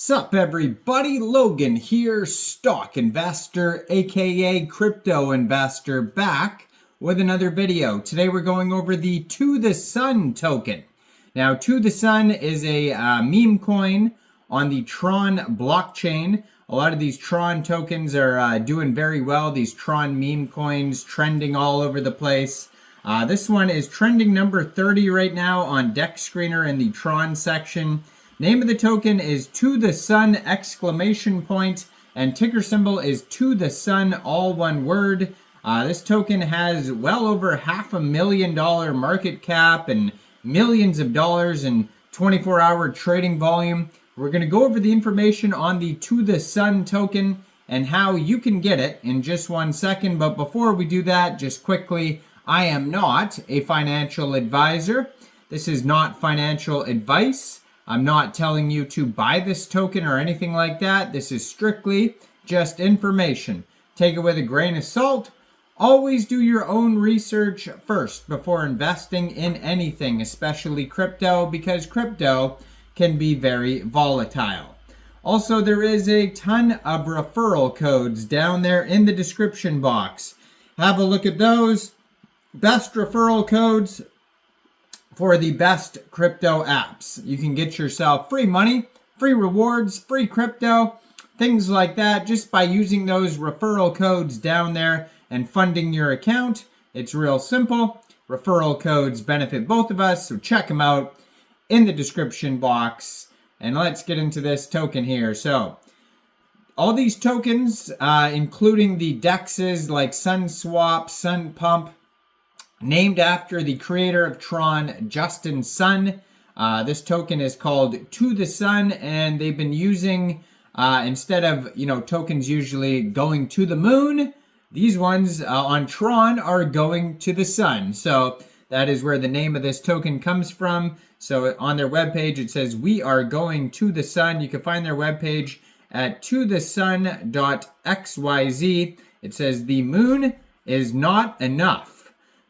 Sup everybody, Logan here, stock investor aka crypto investor, back with another video. Today we're going over the Tothesun token. Now Tothesun is a meme coin on the Tron blockchain. A lot of these Tron tokens are doing very well. These Tron meme coins trending all over the place. This one is trending number 30 right now on Deck Screener in the Tron section. Name of the token is Tothesun exclamation point, and ticker symbol is Tothesun, all one word. This token has well over $500,000 market cap and millions of dollars in 24-hour trading volume. We're going to go over the information on the Tothesun token and how you can get it in just 1 second. But before we do that, just quickly, I am not a financial advisor. This is not financial advice. I'm not telling you to buy this token or anything like that. This is strictly just information. Take it with a grain of salt. Always do your own research first before investing in anything, especially crypto, because crypto can be very volatile. Also, there is a ton of referral codes down there in the description box. Have a look at those. Best referral codes for the best crypto apps. You can get yourself free money, free rewards, free crypto, things like that, just by using those referral codes down there and funding your account. It's real simple. Referral codes benefit both of us, so check them out in the description box. And let's get into this token here. So all these tokens, including the DEXs like Sunswap, Sunpump, named after the creator of Tron, Justin Sun. This token is called Tothesun, and they've been using, instead of, tokens usually going to the moon, these ones on Tron are going to the sun. So that is where the name of this token comes from. So on their webpage, it says, "We are going to the sun." You can find their webpage at tothesun.xyz. It says, "The moon is not enough."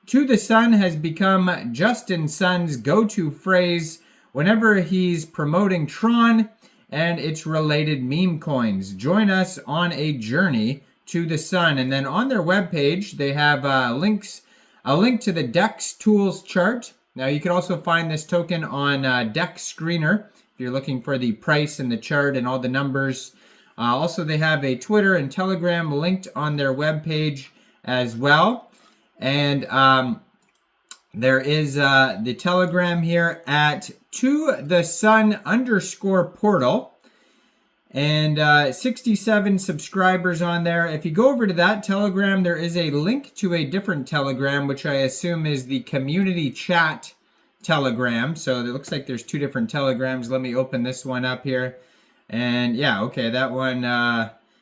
Tothesun has become Justin Sun's go-to phrase whenever he's promoting Tron and its related meme coins. Join us on a journey to the sun. And then on their webpage, they have a link to the DEX tools chart. Now you can also find this token on Deck Screener if you're looking for the price and the chart and all the numbers. Also, they have a Twitter and Telegram linked on their webpage as well. And there is the Telegram here at tothesun_portal. And 67 subscribers on there. If you go over to that Telegram, there is a link to a different Telegram, which I assume is the community chat Telegram. So it looks like there's two different Telegrams. Let me open this one up here. And yeah, okay, that one...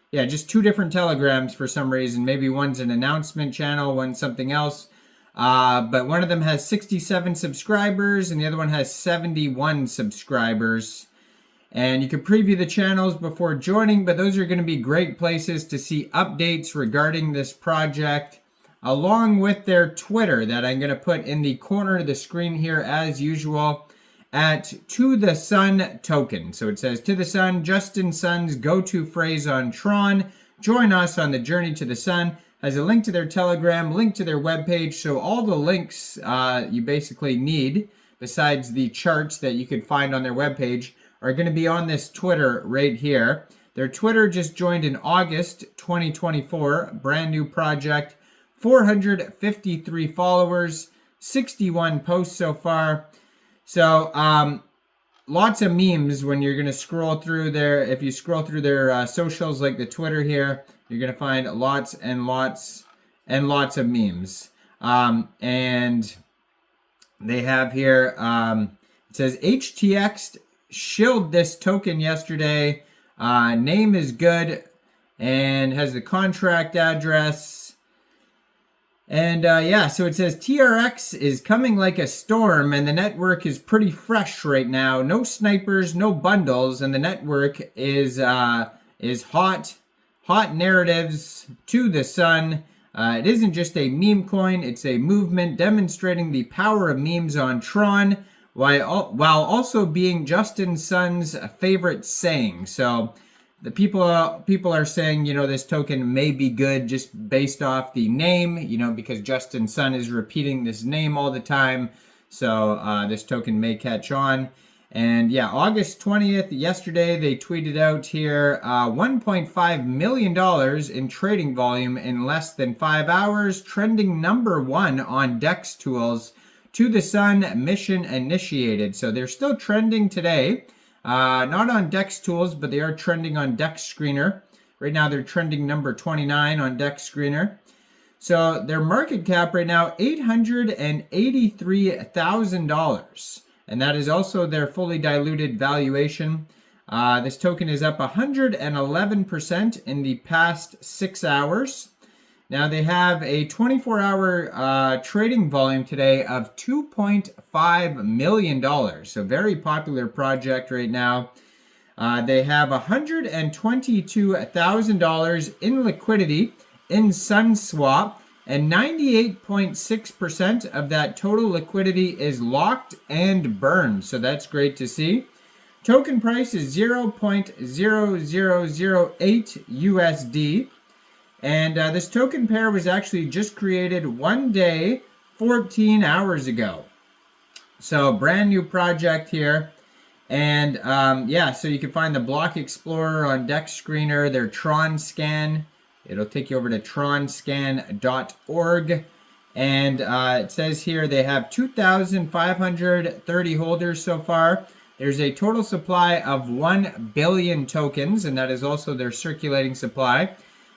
yeah, just two different Telegrams for some reason. Maybe one's an announcement channel, one's something else. But one of them has 67 subscribers and the other one has 71 subscribers. And you can preview the channels before joining, but those are going to be great places to see updates regarding this project, along with their Twitter that I'm going to put in the corner of the screen here as usual. At Tothesun token. So it says, Tothesun, Justin Sun's go-to phrase on Tron. Join us on the journey to the sun. Has a link to their Telegram, link to their webpage. So all the links you basically need, besides the charts that you could find on their webpage, are going to be on this Twitter right here. Their Twitter just joined in August 2024. Brand new project. 453 followers. 61 posts so far. So, lots of memes when you're going to scroll through their, if you scroll through their socials like the Twitter here, you're going to find lots and lots and lots of memes. And they have here, it says HTX shilled this token yesterday. Name is good and has the contract address. And yeah, so it says TRX is coming like a storm and the network is pretty fresh right now. No snipers, no bundles, and the network is hot narratives to the sun. It isn't just a meme coin, it's a movement demonstrating the power of memes on Tron. while also being Justin Sun's favorite saying. So the people are saying, this token may be good just based off the name, because Justin Sun is repeating this name all the time. So this token may catch on. And yeah, August 20th, yesterday, they tweeted out here $1.5 million in trading volume in less than 5 hours, trending #1 on DEX tools. Tothesun mission initiated. So they're still trending today. Not on DEX tools, but they are trending on DEX Screener. Right now, they're trending number 29 on DEX Screener. So their market cap right now, $883,000. And that is also their fully diluted valuation. This token is up 111% in the past 6 hours. Now they have a 24-hour trading volume today of $2.5 million. So very popular project right now. They have $122,000 in liquidity in Sunswap, and 98.6% of that total liquidity is locked and burned. So that's great to see. Token price is 0.0008 USD. And this token pair was actually just created 1 day, 14 hours ago. So brand new project here. And yeah, so you can find the Block Explorer on DEX Screener, their Tron scan. It'll take you over to tronscan.org. And it says here they have 2,530 holders so far. There's a total supply of 1 billion tokens, and that is also their circulating supply.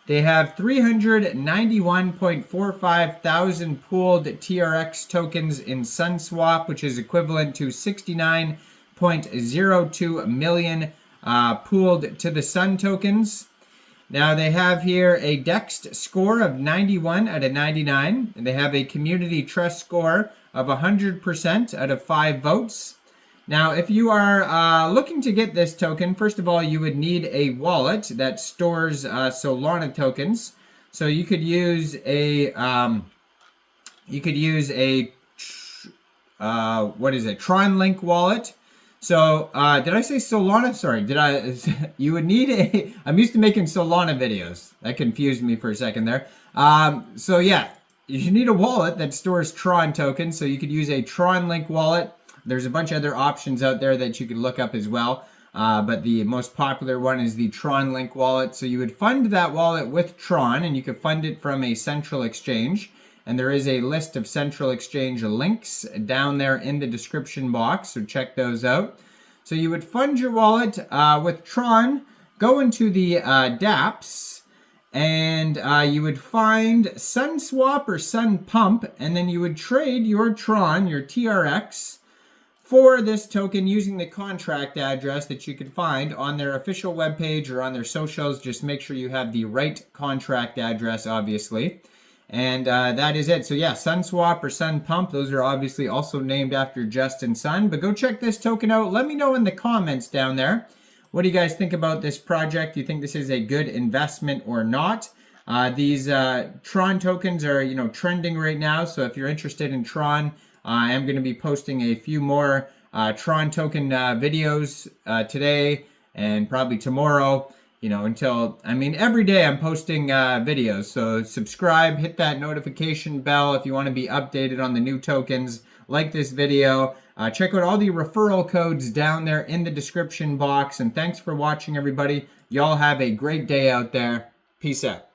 They have 391.45 thousand pooled TRX tokens in Sunswap, which is equivalent to 69.02 million pooled to the Sun tokens. Now they have here a DEX score of 91 out of 99, and they have a community trust score of 100% out of 5 votes. Now, if you are looking to get this token, first of all, you would need a wallet that stores Solana tokens. So you could use a Tron Link wallet. So, did I say Solana? Sorry, you would need I'm used to making Solana videos. That confused me for a second there. So yeah, you need a wallet that stores Tron tokens. So you could use a Tron Link wallet. There's a bunch of other options out there that you could look up as well. But the most popular one is the Tron Link wallet. So you would fund that wallet with Tron, and you could fund it from a central exchange. And there is a list of central exchange links down there in the description box, so check those out. So you would fund your wallet with Tron, go into the dApps, and you would find Sunswap or Sunpump, and then you would trade your Tron, your TRX, for this token using the contract address that you could find on their official webpage or on their socials. Just make sure you have the right contract address, obviously. And that is it. So yeah, Sunswap or Sunpump, those are obviously also named after Justin Sun. But go check this token out. Let me know in the comments down there. What do you guys think about this project? Do you think this is a good investment or not? These Tron tokens are, trending right now. So if you're interested in Tron, I am going to be posting a few more Tron token videos today and probably tomorrow. Every day I'm posting videos. So subscribe, hit that notification bell if you want to be updated on the new tokens. Like this video. Check out all the referral codes down there in the description box. And thanks for watching, everybody. Y'all have a great day out there. Peace out.